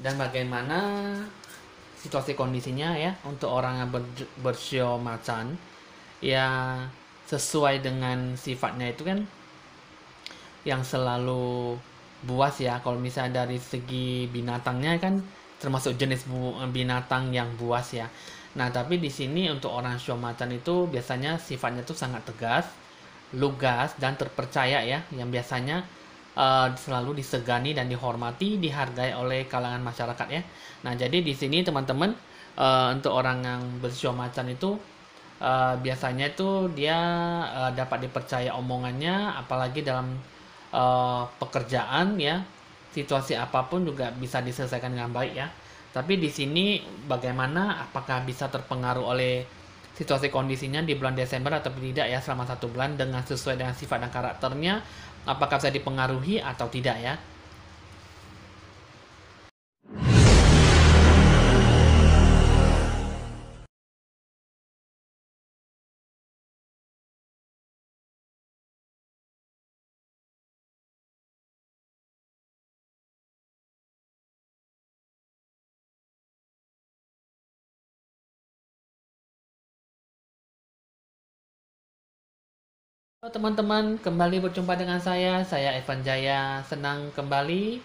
dan bagaimana situasi kondisinya ya untuk orang yang bersio macan ya, sesuai dengan sifatnya itu kan yang selalu buas ya. Kalau misalnya dari segi binatangnya kan termasuk jenis binatang yang buas ya. Nah, tapi di sini untuk orang shio macan itu biasanya sifatnya tuh sangat tegas, lugas dan terpercaya ya, yang biasanya selalu disegani dan dihormati, dihargai oleh kalangan masyarakat ya. Nah, jadi di sini teman-teman, untuk orang yang bersio macan itu biasanya itu dia dapat dipercaya omongannya, apalagi dalam pekerjaan ya, situasi apapun juga bisa diselesaikan dengan baik ya. Tapi di sini bagaimana, apakah bisa terpengaruh oleh situasi kondisinya di bulan Desember atau tidak ya, selama 1 bulan dengan sesuai dengan sifat dan karakternya, apakah bisa dipengaruhi atau tidak ya. Halo teman-teman, kembali berjumpa dengan saya Evan Jaya. Senang kembali.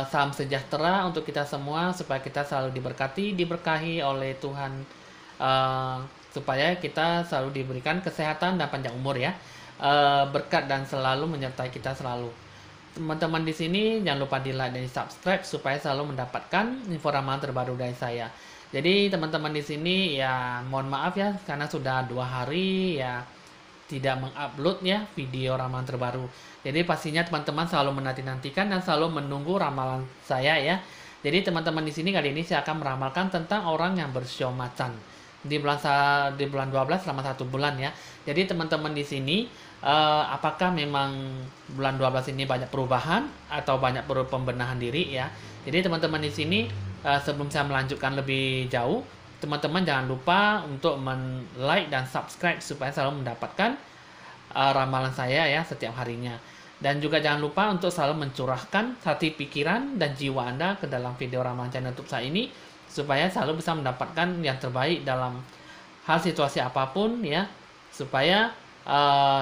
Salam sejahtera untuk kita semua supaya kita selalu diberkati, diberkahi oleh Tuhan, eh, supaya kita selalu diberikan kesehatan dan panjang umur ya. Berkat dan selalu menyertai kita selalu. Teman-teman di sini jangan lupa di like dan di subscribe supaya selalu mendapatkan info ramalan terbaru dari saya. Jadi teman-teman di sini ya mohon maaf ya karena sudah 2 hari ya tidak mengupload ya video ramalan terbaru. Jadi pastinya teman-teman selalu menanti-nantikan dan selalu menunggu ramalan saya ya. Jadi teman-teman di sini kali ini saya akan meramalkan tentang orang yang bersio macan di bulan 12 selama 1 bulan ya. Jadi teman-teman di sini apakah memang bulan 12 ini banyak perubahan atau banyak perlu pembenahan diri ya. Jadi teman-teman di sini sebelum saya melanjutkan lebih jauh, teman-teman jangan lupa untuk like dan subscribe supaya selalu mendapatkan ramalan saya ya setiap harinya. Dan juga jangan lupa untuk selalu mencurahkan hati, pikiran, dan jiwa Anda ke dalam video ramalan channel YouTube saya ini supaya selalu bisa mendapatkan yang terbaik dalam hal situasi apapun ya, supaya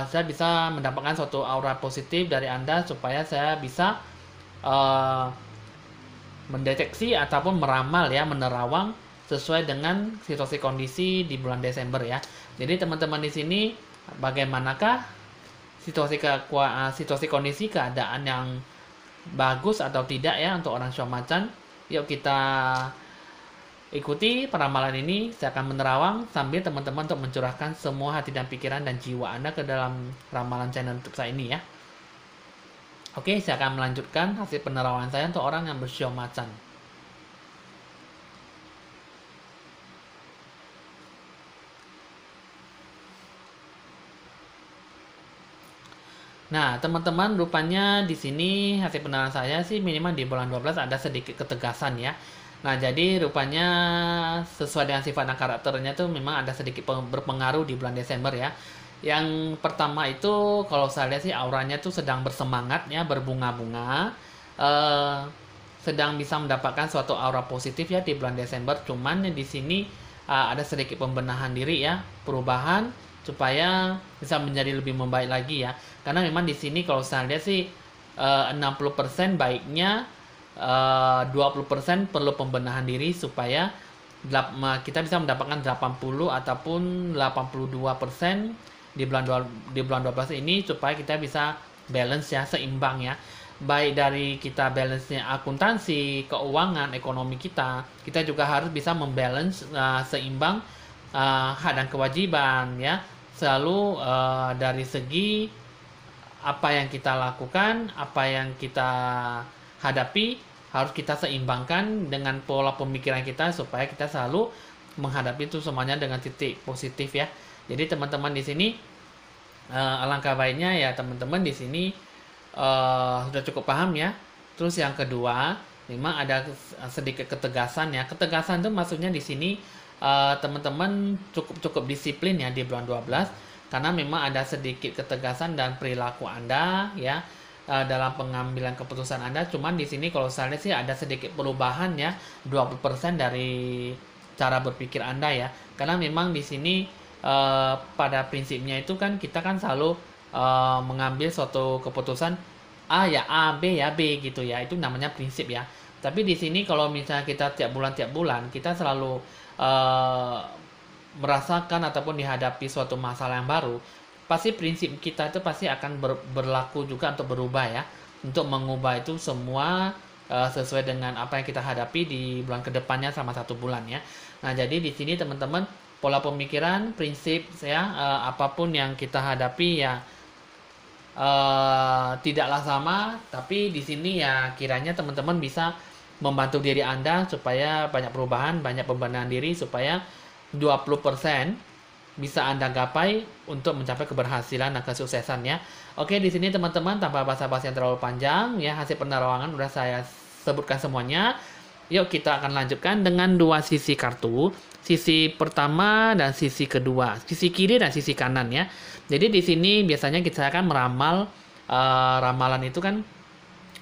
saya bisa mendapatkan suatu aura positif dari Anda supaya saya bisa uh, mendeteksi ataupun meramal ya, menerawang sesuai dengan situasi kondisi di bulan Desember ya. Jadi teman-teman di sini bagaimanakah situasi kondisi keadaan yang bagus atau tidak ya untuk orang shio macan? Yuk kita ikuti peramalan ini. Saya akan menerawang sambil teman-teman untuk mencurahkan semua hati dan pikiran dan jiwa Anda ke dalam ramalan channel YouTube saya ini ya. Oke, saya akan melanjutkan hasil penerawangan saya untuk orang yang bersio macan. Nah, teman-teman, rupanya di sini hasil penilaian saya sih minimal di bulan 12 ada sedikit ketegasan ya. Nah, jadi rupanya sesuai dengan sifat dan karakternya tuh memang ada sedikit berpengaruh di bulan Desember ya. Yang pertama itu kalau saya lihat sih auranya tuh sedang bersemangat ya, berbunga-bunga. Eh, Sedang bisa mendapatkan suatu aura positif ya di bulan Desember. Cuman di sini ada sedikit pembenahan diri ya, perubahan supaya bisa menjadi lebih membaik lagi ya. Karena memang di sini kalau saya lihat sih 60% baiknya, 20% perlu pembenahan diri supaya kita bisa mendapatkan 80 ataupun 82% di bulan 12 ini supaya kita bisa balance ya, seimbang ya. Baik dari kita balance-nya akuntansi, keuangan, ekonomi kita juga harus bisa membalance seimbang hak dan kewajiban ya. Selalu dari segi apa yang kita lakukan, apa yang kita hadapi harus kita seimbangkan dengan pola pemikiran kita supaya kita selalu menghadapi itu semuanya dengan titik positif ya. Jadi teman-teman di sini alangkah baiknya ya teman-teman di sini sudah cukup paham ya. Terus yang kedua, memang ada sedikit ketegasan ya. Ketegasan itu maksudnya di sini teman-teman cukup disiplin ya di bulan 12 karena memang ada sedikit ketegasan dan perilaku Anda ya. dalam pengambilan keputusan Anda. Cuman di sini kalau saya lihat sih ada sedikit perubahan ya, 20% dari cara berpikir Anda ya. Karena memang di sini pada prinsipnya itu kan kita kan selalu mengambil suatu keputusan A ya A, B ya B gitu ya. Itu namanya prinsip ya. Tapi di sini kalau misalnya kita tiap bulan kita selalu eh, merasakan ataupun dihadapi suatu masalah yang baru, pasti prinsip kita itu pasti akan berlaku juga untuk berubah ya, untuk mengubah itu semua sesuai dengan apa yang kita hadapi di bulan kedepannya selama 1 bulan ya. Nah jadi di sini teman-teman pola pemikiran, prinsip ya, apapun yang kita hadapi ya tidaklah sama, tapi di sini ya kiranya teman-teman bisa membantu diri Anda supaya banyak perubahan, banyak pembenahan diri supaya 20% bisa Anda gapai untuk mencapai keberhasilan dan kesuksesan ya. Oke, di sini teman-teman tanpa basa-basi yang terlalu panjang ya, hasil penerawangan udah saya sebutkan semuanya. Yuk kita akan lanjutkan dengan 2 sisi kartu. Sisi pertama dan sisi kedua, sisi kiri dan sisi kanan ya. Jadi di sini biasanya kita akan meramal, ramalan itu kan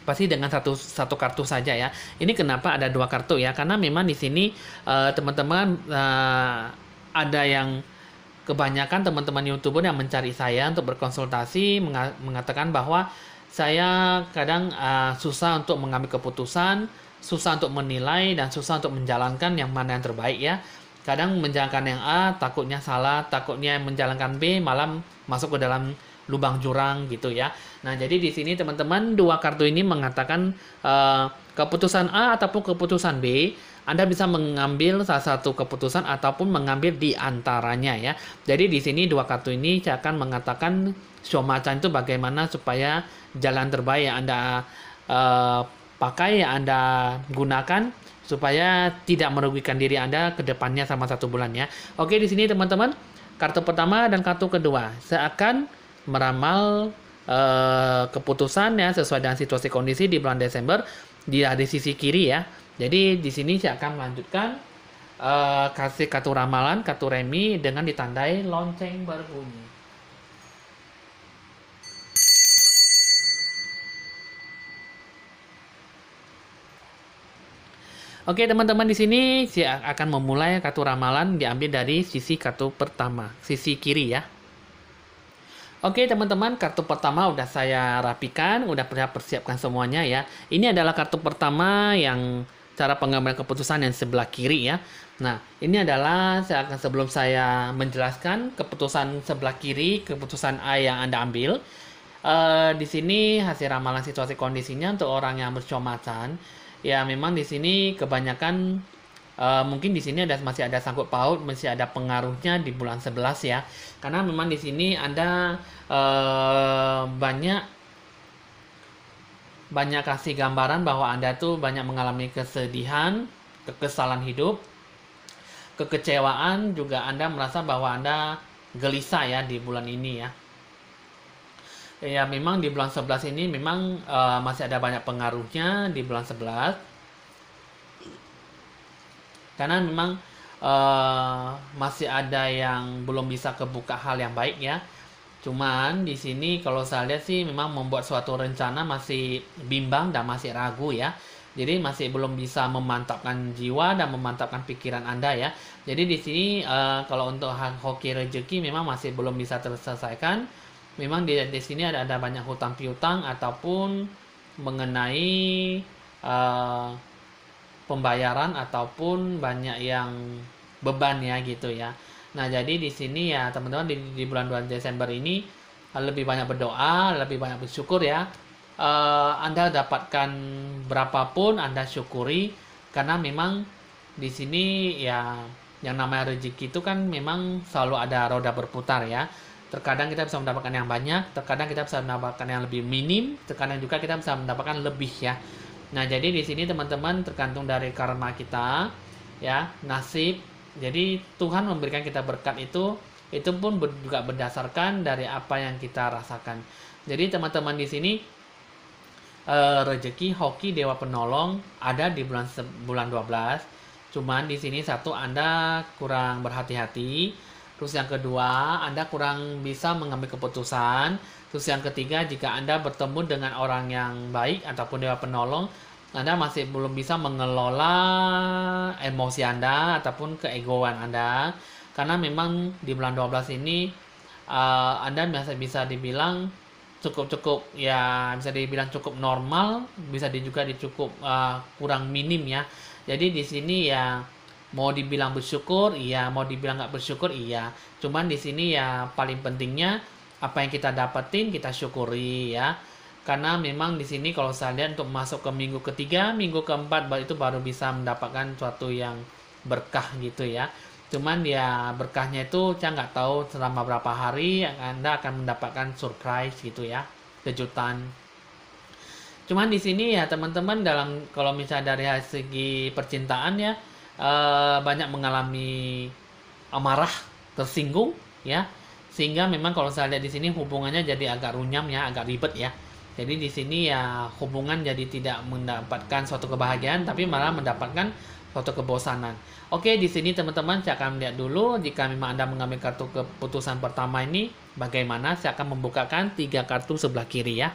pasti dengan satu kartu saja ya. Ini kenapa ada 2 kartu ya? Karena memang di sini teman-teman ada yang kebanyakan teman-teman YouTuber yang mencari saya untuk berkonsultasi mengatakan bahwa saya kadang susah untuk mengambil keputusan, susah untuk menilai dan susah untuk menjalankan yang mana yang terbaik ya. Kadang menjalankan yang A takutnya salah, takutnya menjalankan B malah masuk ke dalam lubang jurang gitu ya. Nah, jadi di sini teman-teman 2 kartu ini mengatakan keputusan A ataupun keputusan B, Anda bisa mengambil salah satu keputusan ataupun mengambil di antaranya ya. Jadi di sini 2 kartu ini saya akan mengatakan show macan itu bagaimana supaya jalan terbaik yang Anda pakai, yang Anda gunakan supaya tidak merugikan diri Anda ke depannya selama 1 bulan ya. Oke, di sini teman-teman, kartu pertama dan kartu kedua saya akan meramal keputusan ya sesuai dengan situasi kondisi di bulan Desember di sisi kiri ya. Jadi di sini saya akan melanjutkan kasih kartu ramalan, kartu remi dengan ditandai lonceng berbunyi. Oke teman-teman, di sini saya akan memulai kartu ramalan diambil dari sisi kartu pertama, sisi kiri ya. Oke teman-teman, kartu pertama udah saya rapikan, udah persiapkan semuanya ya. Ini adalah kartu pertama yang cara pengambilan keputusan yang sebelah kiri ya. Nah, ini adalah sebelum saya menjelaskan keputusan sebelah kiri, keputusan A yang Anda ambil. Di sini hasil ramalan situasi kondisinya untuk orang yang bercomacan. Ya memang di sini kebanyakan mungkin di sini masih ada sangkut paut, masih ada pengaruhnya di bulan 11 ya. Karena memang di sini Anda banyak kasih gambaran bahwa Anda tuh banyak mengalami kesedihan, kekesalan hidup, kekecewaan, juga Anda merasa bahwa Anda gelisah ya di bulan ini ya. Ya memang di bulan 11 ini memang masih ada banyak pengaruhnya di bulan 11. Karena memang masih ada yang belum bisa kebuka hal yang baik ya. Cuman di sini kalau saya lihat sih memang membuat suatu rencana masih bimbang dan masih ragu ya. Jadi masih belum bisa memantapkan jiwa dan memantapkan pikiran Anda ya. Jadi di sini kalau untuk hoki rezeki memang masih belum bisa terselesaikan. Memang di sini ada banyak hutang piutang ataupun mengenai pembayaran ataupun banyak yang beban ya gitu ya. Nah, jadi di sini ya teman-teman di bulan Desember ini lebih banyak berdoa, lebih banyak bersyukur ya. Anda dapatkan berapapun Anda syukuri karena memang di sini ya yang namanya rezeki itu kan memang selalu ada roda berputar ya. Terkadang kita bisa mendapatkan yang banyak, terkadang kita bisa mendapatkan yang lebih minim, terkadang juga kita bisa mendapatkan lebih ya. Nah, jadi di sini teman-teman tergantung dari karma kita, ya, nasib. Jadi Tuhan memberikan kita berkat itu pun juga berdasarkan dari apa yang kita rasakan. Jadi teman-teman di sini rezeki hoki dewa penolong ada di bulan 12. Cuman di sini satu Anda kurang berhati-hati. Terus yang kedua, Anda kurang bisa mengambil keputusan. Terus yang ketiga, jika Anda bertemu dengan orang yang baik ataupun dewa penolong, Anda masih belum bisa mengelola emosi Anda ataupun keegoan Anda. Karena memang di bulan 12 ini Anda masih bisa dibilang cukup ya, bisa dibilang cukup normal, bisa juga cukup kurang minim ya. Jadi di sini ya mau dibilang bersyukur iya, mau dibilang nggak bersyukur iya, cuman di sini ya paling pentingnya apa yang kita dapetin kita syukuri ya, karena memang di sini kalau saya lihat untuk masuk ke minggu ketiga, minggu keempat itu baru bisa mendapatkan suatu yang berkah gitu ya. Cuman ya berkahnya itu saya nggak tahu selama berapa hari Anda akan mendapatkan surprise gitu ya, kejutan. Cuman di sini ya teman-teman, dalam kalau misalnya dari segi percintaan ya banyak mengalami amarah, tersinggung ya. Sehingga memang kalau saya lihat di sini hubungannya jadi agak runyam ya, agak ribet ya. Jadi di sini ya hubungan jadi tidak mendapatkan suatu kebahagiaan tapi malah mendapatkan suatu kebosanan. Oke, di sini teman-teman saya akan lihat dulu jika memang Anda mengambil kartu keputusan pertama ini bagaimana. Saya akan membukakan 3 kartu sebelah kiri ya.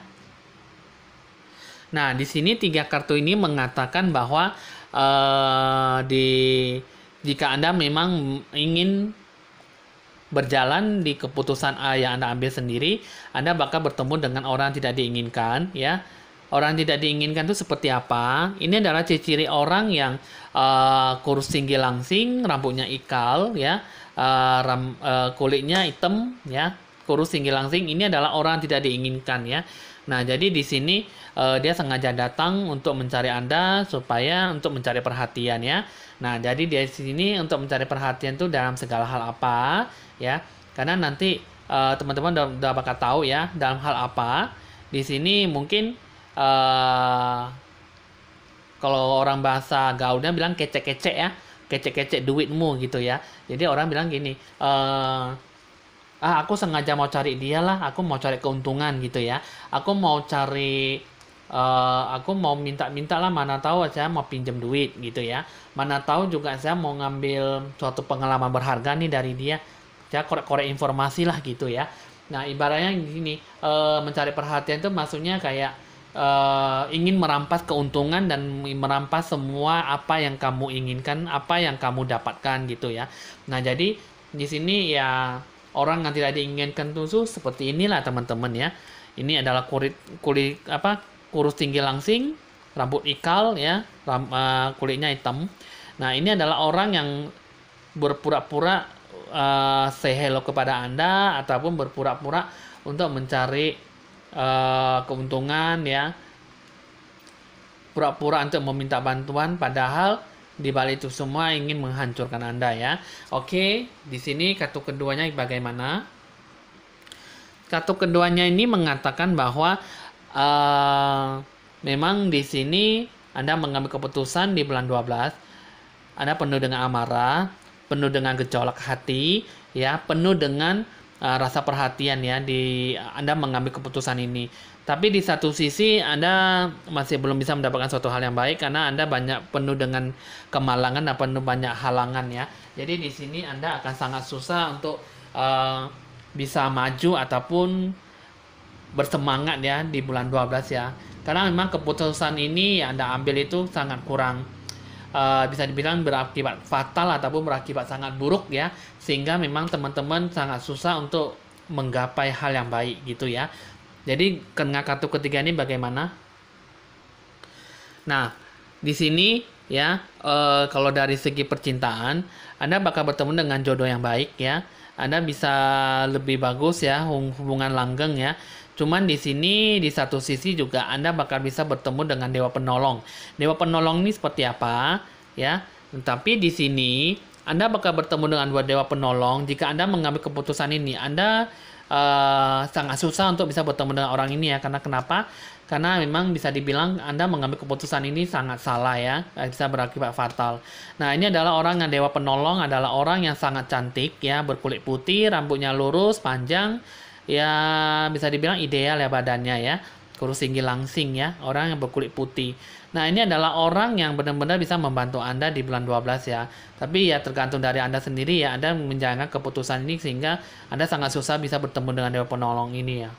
Nah, di sini 3 kartu ini mengatakan bahwa jika Anda memang ingin berjalan di keputusan A yang Anda ambil sendiri, Anda bakal bertemu dengan orang tidak diinginkan ya. Orang tidak diinginkan itu seperti apa? Ini adalah ciri-ciri orang yang kurus tinggi langsing, rambutnya ikal ya, kulitnya hitam ya, kurus tinggi langsing. Ini adalah orang tidak diinginkan ya. Nah, jadi di sini dia sengaja datang untuk mencari Anda supaya untuk mencari perhatian ya. Nah, jadi di sini untuk mencari perhatian itu dalam segala hal apa ya. Karena nanti teman-teman udah bakal tahu ya dalam hal apa. Di sini mungkin kalau orang bahasa gaulnya bilang kecek-kecek ya. Kecek-kecek duitmu gitu ya. Jadi orang bilang gini, aku sengaja mau cari dia lah, aku mau cari keuntungan gitu ya, aku mau cari aku mau minta lah, mana tahu saya mau pinjam duit gitu ya, mana tahu juga saya mau ngambil suatu pengalaman berharga nih dari dia, saya korek-korek informasi lah gitu ya. Nah, ibaratnya gini, mencari perhatian itu maksudnya kayak ingin merampas keuntungan dan merampas semua apa yang kamu inginkan, apa yang kamu dapatkan gitu ya. Nah, jadi di sini ya orang yang tidak diinginkan tuh seperti inilah teman-teman ya. Ini adalah kulit kurus tinggi langsing, rambut ikal ya, kulitnya hitam. Nah, ini adalah orang yang berpura-pura say hello kepada Anda ataupun berpura-pura untuk mencari keuntungan ya. Pura-pura untuk meminta bantuan padahal di balik itu semua ingin menghancurkan Anda ya. Oke, di sini kartu keduanya bagaimana? Kartu keduanya ini mengatakan bahwa memang di sini Anda mengambil keputusan di bulan 12. Anda penuh dengan amarah, penuh dengan gejolak hati, ya, penuh dengan rasa perhatian ya Anda mengambil keputusan ini. Tapi di satu sisi Anda masih belum bisa mendapatkan suatu hal yang baik karena Anda penuh dengan kemalangan dan penuh banyak halangan ya. Jadi di sini Anda akan sangat susah untuk bisa maju ataupun bersemangat ya di bulan 12 ya. Karena memang keputusan ini yang Anda ambil itu sangat kurang, bisa dibilang berakibat fatal ataupun berakibat sangat buruk ya. Sehingga memang teman-teman sangat susah untuk menggapai hal yang baik gitu ya. Jadi dengan kartu ketiga ini bagaimana? Nah, di sini ya kalau dari segi percintaan Anda bakal bertemu dengan jodoh yang baik ya. Anda bisa lebih bagus ya hubungan langgeng ya. Cuman di sini di satu sisi juga Anda bakal bisa bertemu dengan dewa penolong. Dewa penolong ini seperti apa ya? Tapi di sini Anda bakal bertemu dengan dua dewa penolong jika Anda mengambil keputusan ini. Anda sangat susah untuk bisa bertemu dengan orang ini ya. Karena kenapa? Karena memang bisa dibilang Anda mengambil keputusan ini sangat salah ya, bisa berakibat fatal. Nah, ini adalah orang yang dewa penolong, adalah orang yang sangat cantik ya, berkulit putih, rambutnya lurus, panjang, ya bisa dibilang ideal ya badannya ya. kurus tinggi langsing ya, orang yang berkulit putih. Nah, ini adalah orang yang benar-benar bisa membantu Anda di bulan 12 ya. Tapi ya tergantung dari Anda sendiri ya, Anda menjalankan keputusan ini sehingga Anda sangat susah bisa bertemu dengan Dewa Penolong ini ya.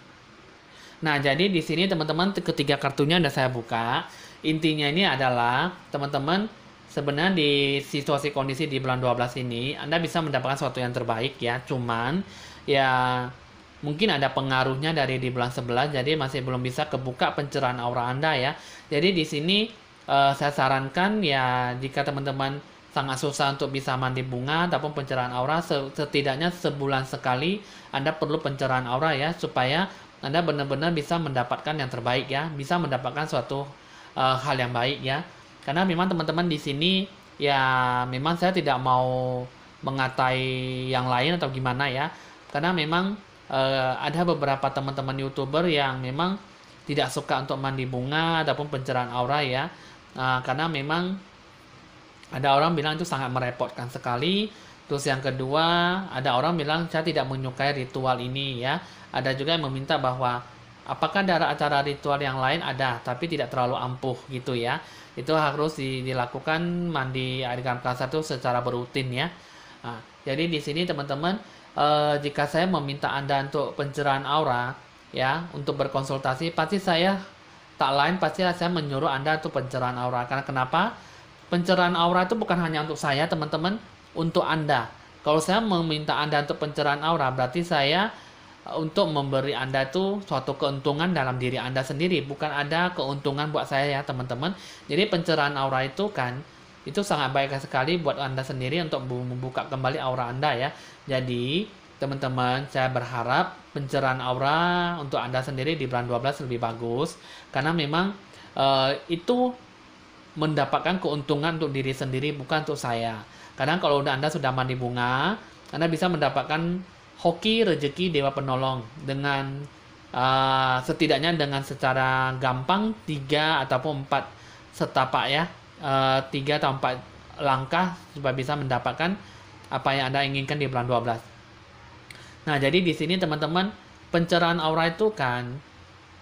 Nah, jadi di sini teman-teman ketiga kartunya udah saya buka. Intinya ini adalah teman-teman sebenarnya di situasi kondisi di bulan 12 ini Anda bisa mendapatkan sesuatu yang terbaik ya. Cuman ya mungkin ada pengaruhnya dari di bulan 11, jadi masih belum bisa kebuka pencerahan aura Anda ya. Jadi di sini saya sarankan ya, jika teman-teman sangat susah untuk bisa mandi bunga ataupun pencerahan aura, setidaknya sebulan sekali Anda perlu pencerahan aura ya, supaya Anda benar-benar bisa mendapatkan yang terbaik ya, bisa mendapatkan suatu hal yang baik ya. Karena memang teman-teman di sini ya, memang saya tidak mau mengatai yang lain atau gimana ya, karena memang ada beberapa teman-teman YouTuber yang memang tidak suka untuk mandi bunga ataupun pencerahan aura ya. Karena memang ada orang bilang itu sangat merepotkan sekali. Terus yang kedua, ada orang bilang saya tidak menyukai ritual ini ya. Ada juga yang meminta bahwa apakah ada acara ritual yang lain, ada, tapi tidak terlalu ampuh gitu ya. Itu harus dilakukan mandi air garam kasar itu secara berutin ya. Jadi di sini teman-teman, jika saya meminta Anda untuk pencerahan aura ya, untuk berkonsultasi, pasti saya menyuruh Anda untuk pencerahan aura. Karena kenapa? Pencerahan aura itu bukan hanya untuk saya teman-teman, untuk Anda. Kalau saya meminta Anda untuk pencerahan aura, berarti saya untuk memberi Anda itu suatu keuntungan dalam diri Anda sendiri, bukan ada keuntungan buat saya ya teman-teman. Jadi pencerahan aura itu kan, itu sangat baik sekali buat Anda sendiri untuk membuka kembali aura Anda ya. Jadi teman-teman, saya berharap pencerahan aura untuk Anda sendiri di bulan 12 lebih bagus, karena memang itu mendapatkan keuntungan untuk diri sendiri, bukan untuk saya. Kadang kalau Anda sudah mandi bunga, Anda bisa mendapatkan hoki rezeki Dewa Penolong dengan setidaknya dengan secara gampang 3 ataupun 4 setapak ya, 3 atau 4 langkah supaya bisa mendapatkan apa yang Anda inginkan di bulan 12. Nah, jadi di sini teman-teman, pencerahan aura itu kan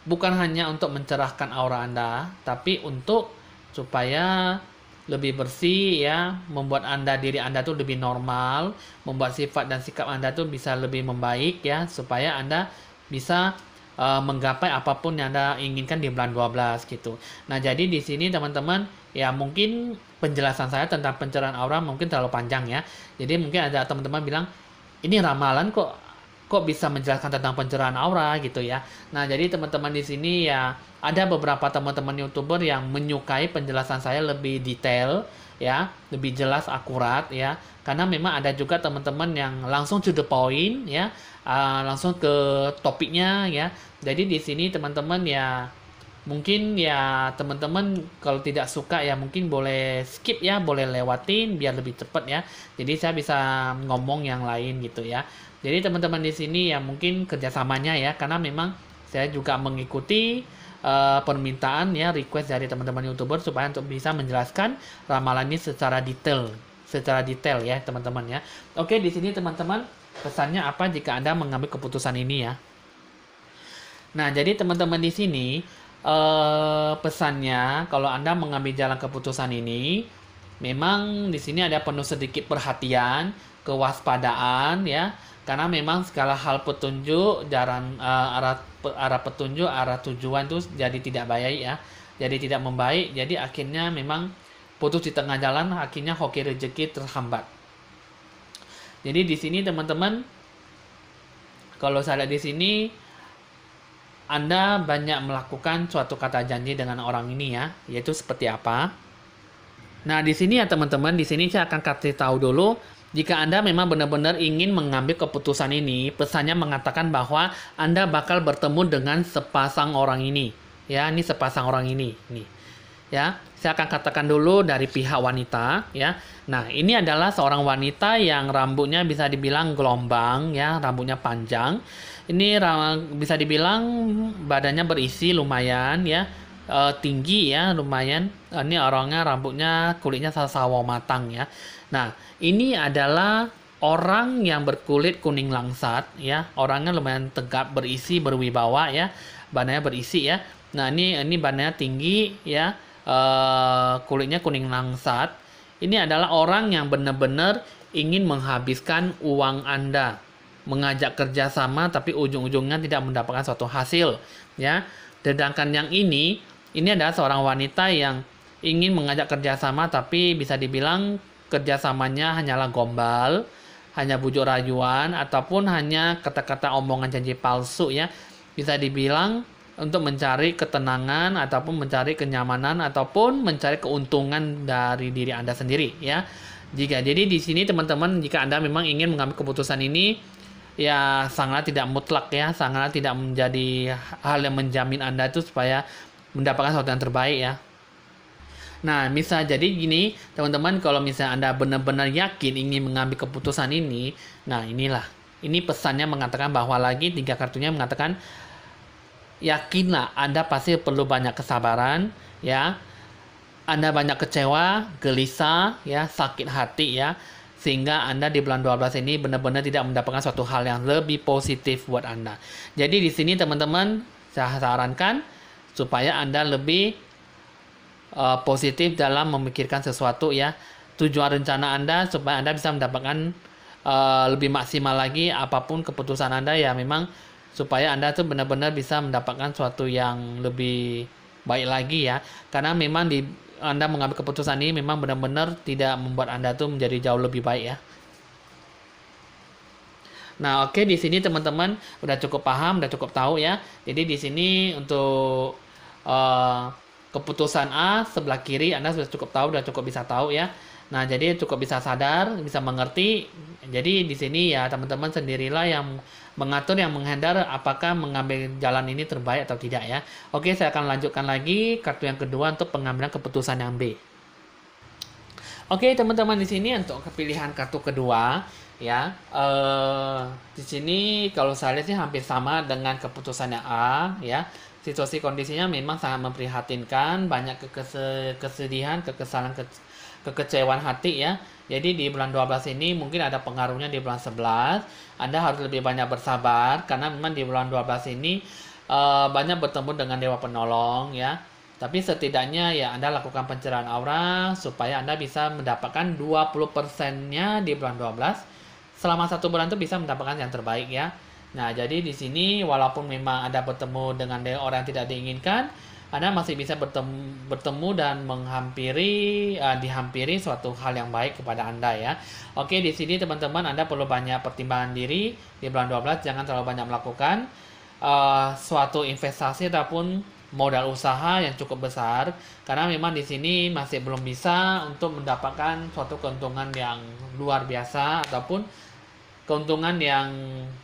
bukan hanya untuk mencerahkan aura Anda, tapi untuk supaya lebih bersih ya, membuat diri Anda tuh lebih normal, membuat sifat dan sikap Anda tuh bisa lebih membaik ya, supaya Anda bisa menggapai apapun yang Anda inginkan di bulan 12 gitu. Nah, jadi di sini teman-teman ya, mungkin penjelasan saya tentang pencerahan aura mungkin terlalu panjang ya. Jadi mungkin ada teman-teman bilang, ini ramalan kok bisa menjelaskan tentang pencerahan aura gitu ya. Nah, jadi teman-teman di sini ya, ada beberapa teman-teman YouTuber yang menyukai penjelasan saya lebih detail ya, lebih jelas, akurat ya. Karena memang ada juga teman-teman yang langsung to the point ya, langsung ke topiknya ya. Jadi di sini teman-teman ya, mungkin ya teman-teman kalau tidak suka ya mungkin boleh skip ya, boleh lewatin biar lebih cepat ya. Jadi saya bisa ngomong yang lain gitu ya. Jadi teman-teman di sini ya mungkin kerjasamanya ya, karena memang saya juga mengikuti permintaan ya, request dari teman-teman YouTuber supaya untuk bisa menjelaskan ramalan ini secara detail ya teman-teman ya. Oke, di sini teman-teman, pesannya apa jika Anda mengambil keputusan ini ya. Nah, jadi teman-teman di sini pesannya kalau Anda mengambil jalan keputusan ini, memang di sini ada penuh sedikit perhatian, kewaspadaan ya, karena memang segala hal petunjuk, arah petunjuk, arah tujuan itu jadi tidak baik ya, jadi tidak membaik. Jadi akhirnya memang putus di tengah jalan, akhirnya hoki rezeki terhambat. Jadi di sini teman-teman, kalau saya lihat di sini, Anda banyak melakukan suatu kata janji dengan orang ini ya, yaitu seperti apa? Nah, di sini ya teman-teman, di sini saya akan kasih tahu dulu, jika Anda memang benar-benar ingin mengambil keputusan ini, pesannya mengatakan bahwa Anda bakal bertemu dengan sepasang orang ini. Ya, ini sepasang orang ini, nih. Ya, saya akan katakan dulu dari pihak wanita ya. Nah, ini adalah seorang wanita yang rambutnya bisa dibilang gelombang ya, rambutnya panjang. Ini bisa dibilang badannya berisi lumayan ya, tinggi ya, lumayan. Ini orangnya rambutnya, kulitnya sawo matang ya. Nah, ini adalah orang yang berkulit kuning langsat ya, orangnya lumayan tegap, berisi, berwibawa ya, badannya berisi ya. Nah, ini badannya tinggi ya, kulitnya kuning langsat. Ini adalah orang yang benar-benar ingin menghabiskan uang Anda, mengajak kerjasama tapi ujung-ujungnya tidak mendapatkan suatu hasil ya. Sedangkan yang ini adalah seorang wanita yang ingin mengajak kerjasama tapi bisa dibilang kerjasamanya hanyalah gombal, hanya bujuk rayuan ataupun hanya kata-kata omongan janji palsu ya. Bisa dibilang untuk mencari ketenangan ataupun mencari kenyamanan ataupun mencari keuntungan dari diri Anda sendiri ya. Jadi di sini teman-teman, jika Anda memang ingin mengambil keputusan ini ya sangat tidak mutlak ya, sangat tidak menjadi hal yang menjamin Anda itu supaya mendapatkan sesuatu yang terbaik ya. Nah, misal jadi gini, teman-teman, kalau misalnya Anda benar-benar yakin ingin mengambil keputusan ini, nah inilah. Ini pesannya mengatakan bahwa lagi 3 kartunya mengatakan yakinlah Anda pasti perlu banyak kesabaran ya. Anda banyak kecewa, gelisah ya, sakit hati ya. Sehingga Anda di bulan 12 ini benar-benar tidak mendapatkan suatu hal yang lebih positif buat Anda. Jadi di sini teman-teman, saya sarankan supaya Anda lebih positif dalam memikirkan sesuatu ya. Tujuan rencana Anda supaya Anda bisa mendapatkan lebih maksimal lagi apapun keputusan Anda ya, memang supaya Anda tuh benar-benar bisa mendapatkan sesuatu yang lebih baik lagi ya. Karena memang Anda mengambil keputusan ini memang benar-benar tidak membuat Anda tuh menjadi jauh lebih baik ya. Nah, oke, di sini teman-teman udah cukup paham, udah cukup tahu ya. Jadi di sini untuk keputusan A sebelah kiri Anda sudah cukup tahu, udah cukup bisa tahu ya. Nah, jadi cukup bisa sadar, bisa mengerti. Jadi di sini ya teman-teman sendirilah yang mengatur, yang menghandle apakah mengambil jalan ini terbaik atau tidak ya. Oke, saya akan lanjutkan lagi kartu yang kedua untuk pengambilan keputusan yang B. Oke, teman-teman, di sini untuk pilihan kartu kedua ya. Di sini kalau saya lihat sih hampir sama dengan keputusan yang A ya. Situasi kondisinya memang sangat memprihatinkan, banyak kesedihan, kekesalan, kekecewaan hati ya. Jadi di bulan 12 ini mungkin ada pengaruhnya di bulan 11. Anda harus lebih banyak bersabar karena memang di bulan 12 ini banyak bertemu dengan dewa penolong ya. Tapi setidaknya ya Anda lakukan pencerahan aura supaya Anda bisa mendapatkan 20%-nya di bulan 12. Selama 1 bulan itu bisa mendapatkan yang terbaik ya. Nah, jadi di sini walaupun memang Anda bertemu dengan orang yang tidak diinginkan, Anda masih bisa bertemu dan dihampiri suatu hal yang baik kepada Anda ya. Oke, di sini teman-teman Anda perlu banyak pertimbangan diri di bulan 12, jangan terlalu banyak melakukan suatu investasi ataupun modal usaha yang cukup besar karena memang di sini masih belum bisa untuk mendapatkan suatu keuntungan yang luar biasa ataupun keuntungan yang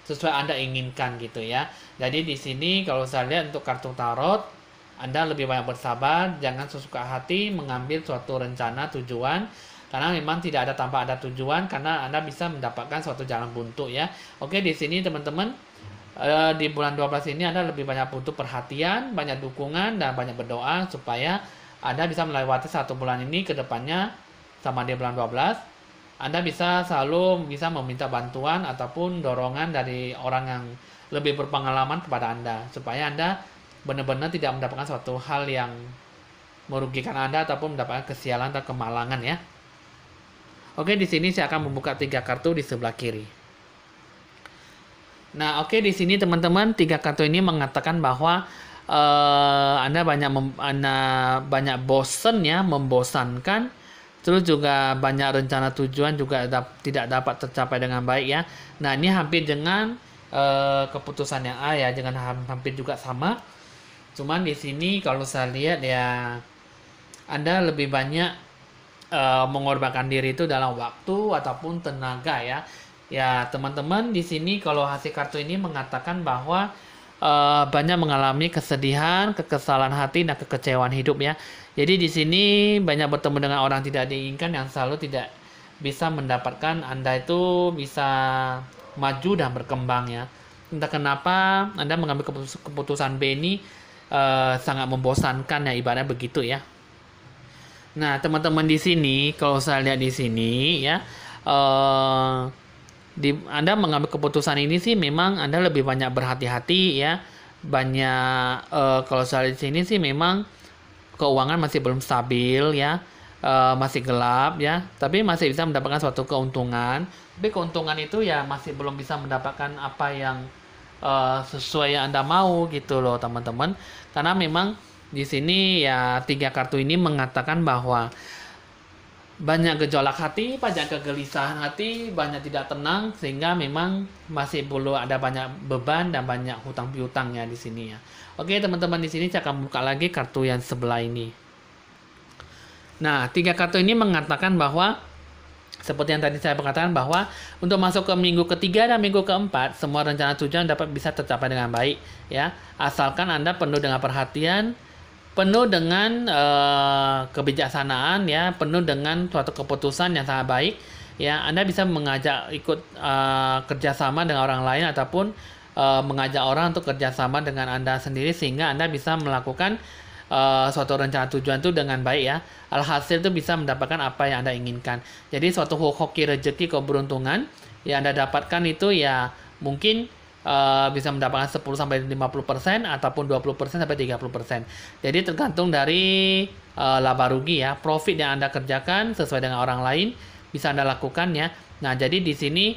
sesuai Anda inginkan gitu ya. Jadi di sini kalau saya lihat untuk kartu tarot, Anda lebih banyak bersabar, jangan sesuka hati mengambil suatu rencana tujuan karena memang tidak ada tanpa ada tujuan karena Anda bisa mendapatkan suatu jalan buntu ya. Oke, di sini teman-teman di bulan 12 ini Anda lebih banyak butuh perhatian, banyak dukungan dan banyak berdoa supaya Anda bisa melewati 1 bulan ini ke depannya sama di bulan 12. Anda bisa selalu bisa meminta bantuan ataupun dorongan dari orang yang lebih berpengalaman kepada Anda supaya Anda benar-benar tidak mendapatkan suatu hal yang merugikan Anda ataupun mendapatkan kesialan atau kemalangan ya. Oke, di sini saya akan membuka 3 kartu di sebelah kiri. Nah, oke, di sini teman-teman 3 kartu ini mengatakan bahwa Anda banyak bosen ya, membosankan. Terus juga banyak rencana tujuan juga tidak dapat tercapai dengan baik ya. Nah, ini hampir dengan keputusan yang A ya, dengan hampir juga sama. Cuman di sini kalau saya lihat ya Anda lebih banyak mengorbankan diri itu dalam waktu ataupun tenaga ya. Ya, teman-teman, di sini kalau hasil kartu ini mengatakan bahwa banyak mengalami kesedihan, kekesalan hati dan kekecewaan hidup ya. Jadi di sini banyak bertemu dengan orang tidak diinginkan yang selalu tidak bisa mendapatkan Anda itu bisa maju dan berkembang ya. Entah kenapa Anda mengambil keputusan B ini sangat membosankan ya, ibaratnya begitu ya. Nah, teman-teman, di sini kalau saya lihat di sini ya, Anda mengambil keputusan ini sih memang Anda lebih banyak berhati-hati ya. banyak kalau soal di sini sih memang keuangan masih belum stabil ya, masih gelap ya, tapi masih bisa mendapatkan suatu keuntungan. Tapi keuntungan itu ya masih belum bisa mendapatkan apa yang sesuai yang Anda mau gitu loh teman-teman. Karena memang di sini ya 3 kartu ini mengatakan bahwa banyak gejolak hati, banyak kegelisahan hati, banyak tidak tenang, sehingga memang masih perlu ada banyak beban dan banyak hutang piutangnya di sini ya. Oke teman-teman, di sini saya akan buka lagi kartu yang sebelah ini. Nah, 3 kartu ini mengatakan bahwa seperti yang tadi saya katakan bahwa untuk masuk ke minggu ketiga dan minggu keempat, semua rencana tujuan dapat bisa tercapai dengan baik ya, asalkan Anda penuh dengan perhatian, penuh dengan kebijaksanaan ya, penuh dengan suatu keputusan yang sangat baik ya. Anda bisa mengajak ikut kerjasama dengan orang lain ataupun mengajak orang untuk kerjasama dengan Anda sendiri, sehingga Anda bisa melakukan suatu rencana tujuan itu dengan baik ya. Alhasil itu bisa mendapatkan apa yang Anda inginkan. Jadi suatu hoki rezeki keberuntungan yang Anda dapatkan itu ya mungkin bisa mendapatkan 10-50% ataupun 20% sampai 30%. Jadi tergantung dari laba rugi ya, profit yang Anda kerjakan sesuai dengan orang lain bisa Anda lakukan ya. Nah, jadi di sini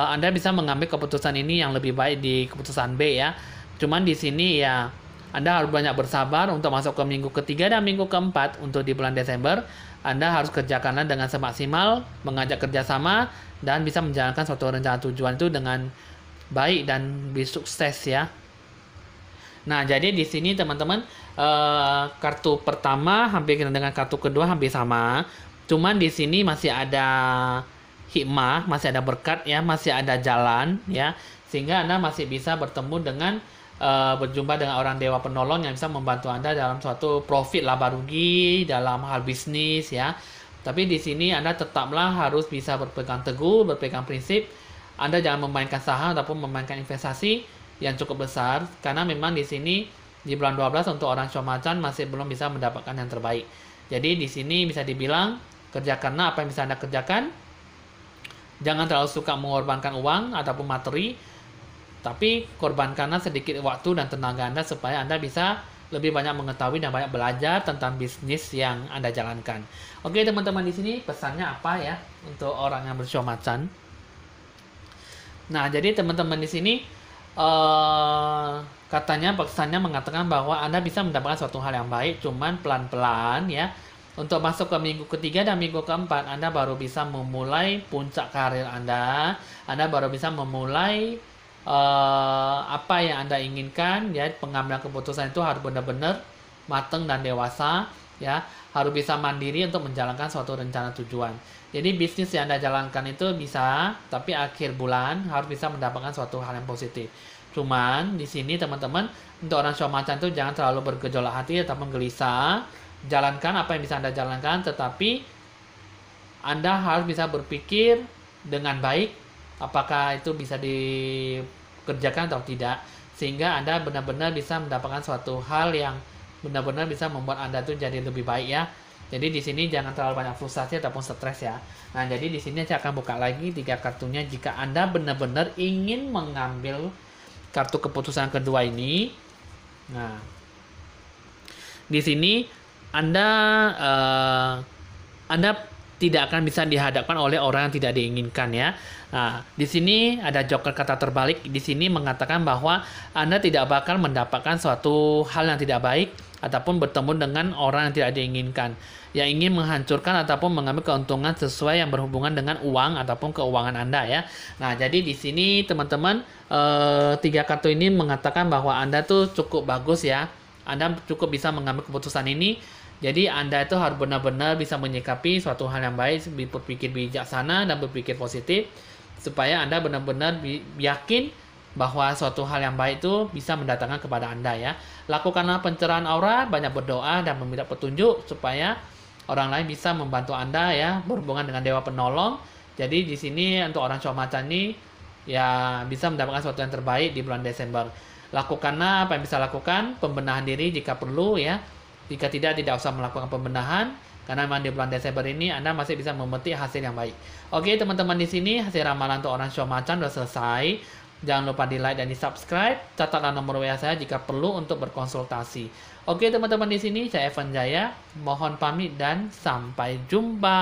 Anda bisa mengambil keputusan ini yang lebih baik di keputusan B ya. Cuman di sini ya Anda harus banyak bersabar untuk masuk ke minggu ketiga dan minggu keempat untuk di bulan Desember. Anda harus kerjakanlah dengan semaksimal, mengajak kerjasama, dan bisa menjalankan suatu rencana tujuan itu dengan baik dan bisa sukses ya. Nah, jadi di sini teman-teman kartu pertama hampir dengan kartu kedua hampir sama. Cuman di sini masih ada hikmah, masih ada berkat ya, masih ada jalan ya, sehingga Anda masih bisa bertemu dengan berjumpa dengan orang dewa penolong yang bisa membantu Anda dalam suatu profit laba rugi dalam hal bisnis ya. Tapi di sini Anda tetaplah harus bisa berpegang teguh, berpegang prinsip. Anda jangan memainkan saham ataupun memainkan investasi yang cukup besar, karena memang di sini di bulan 12 untuk orang Syawal masih belum bisa mendapatkan yang terbaik. Jadi di sini bisa dibilang kerjakanlah apa yang bisa Anda kerjakan. Jangan terlalu suka mengorbankan uang ataupun materi, tapi korbankanlah sedikit waktu dan tenaga Anda supaya Anda bisa lebih banyak mengetahui dan banyak belajar tentang bisnis yang Anda jalankan. Oke teman-teman, di sini pesannya apa ya untuk orang yang bersyawal macan? Nah, jadi teman-teman di sini katanya pesannya mengatakan bahwa Anda bisa mendapatkan suatu hal yang baik, cuman pelan-pelan ya. Untuk masuk ke minggu ketiga dan minggu keempat, Anda baru bisa memulai puncak karir Anda. Anda baru bisa memulai apa yang Anda inginkan ya. Pengambilan keputusan itu harus benar-benar matang dan dewasa ya. Harus bisa mandiri untuk menjalankan suatu rencana tujuan. Jadi bisnis yang Anda jalankan itu bisa, tapi akhir bulan harus bisa mendapatkan suatu hal yang positif. Cuman di sini teman-teman, untuk orang Syawal macan itu jangan terlalu bergejolak hati atau menggelisah. Jalankan apa yang bisa Anda jalankan, tetapi Anda harus bisa berpikir dengan baik apakah itu bisa dikerjakan atau tidak, sehingga Anda benar-benar bisa mendapatkan suatu hal yang benar-benar bisa membuat Anda tuh jadi lebih baik ya. Jadi di sini jangan terlalu banyak frustasi ataupun stres ya. Nah, jadi di sini saya akan buka lagi 3 kartunya jika Anda benar-benar ingin mengambil kartu keputusan kedua ini. Nah, di sini Anda tidak akan bisa dihadapkan oleh orang yang tidak diinginkan ya. Nah, di sini ada joker kata terbalik. Di sini mengatakan bahwa Anda tidak bakal mendapatkan suatu hal yang tidak baik ataupun bertemu dengan orang yang tidak diinginkan, yang ingin menghancurkan ataupun mengambil keuntungan sesuai yang berhubungan dengan uang ataupun keuangan Anda ya. Nah, jadi di sini teman-teman 3 kartu ini mengatakan bahwa Anda tuh cukup bagus ya. Anda cukup bisa mengambil keputusan ini. Jadi Anda itu harus benar-benar bisa menyikapi suatu hal yang baik, berpikir bijaksana dan berpikir positif supaya Anda benar-benar yakin bahwa suatu hal yang baik itu bisa mendatangkan kepada Anda ya. Lakukanlah pencerahan aura, banyak berdoa dan meminta petunjuk supaya orang lain bisa membantu Anda ya, berhubungan dengan dewa penolong. Jadi di sini untuk orang Syawal macan ini ya bisa mendapatkan sesuatu yang terbaik di bulan Desember. Lakukanlah apa yang bisa lakukan, pembenahan diri jika perlu ya. Jika tidak usah melakukan pembenahan, karena memang di bulan Desember ini Anda masih bisa memetik hasil yang baik. Oke teman-teman, di sini hasil ramalan untuk orang Syawal macan sudah selesai. Jangan lupa di like dan di subscribe. Catatlah nomor WA saya jika perlu untuk berkonsultasi. Oke teman-teman, di sini saya Evan Jaya. Mohon pamit dan sampai jumpa.